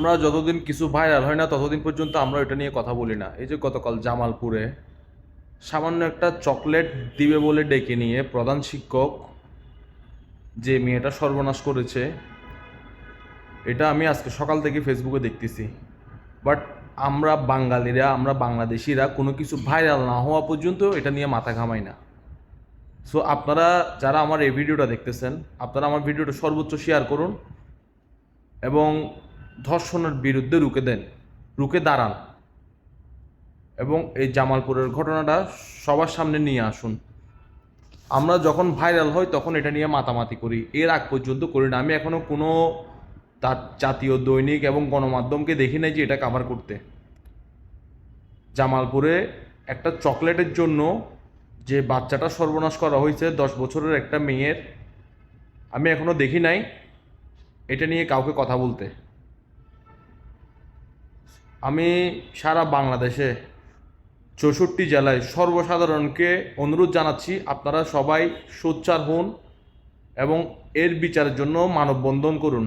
আমরা যতদিন কিছু ভাইরাল হয় না ততদিন পর্যন্ত আমরা এটা নিয়ে কথা বলি না। এই যে গতকাল জামালপুরে সামান্য একটা চকলেট দিবে বলে ডেকে নিয়ে প্রধান শিক্ষক যে মেয়েটা সর্বনাশ করেছে, এটা আমি আজকে সকাল থেকে ফেসবুকে দেখতেছি। বাট আমরা বাংলাদেশিরা কোনো কিছু ভাইরাল না হওয়া পর্যন্ত এটা নিয়ে মাথা ঘামাই না। সো আপনারা যারা আমার এই ভিডিওটা দেখতেছেন, আপনারা আমার ভিডিওটা সর্বোচ্চ শেয়ার করুন এবং ধর্ষণের বিরুদ্ধে রুখে দাঁড়ান এবং এই জামালপুরের ঘটনাটা সবার সামনে নিয়ে আসুন। আমরা যখন ভাইরাল হই তখন এটা নিয়ে মাতামাতি করি, এর আগ পর্যন্ত করি না। আমি এখনও কোনো তার জাতীয় দৈনিক এবং গণমাধ্যমকে দেখি নাই যে এটা কাভার করতে। জামালপুরে একটা চকলেটের জন্য যে বাচ্চাটা সর্বনাশ করা হয়েছে, 10 বছরের একটা মেয়ের, আমি এখনও দেখি নাই এটা নিয়ে কাউকে কথা বলতে। আমি সারা বাংলাদেশে 64 জেলায় সর্বসাধারণকে অনুরোধ জানাচ্ছি, আপনারা সবাই সোচ্চার হন এবং এর বিচারের জন্য মানববন্ধন করুন।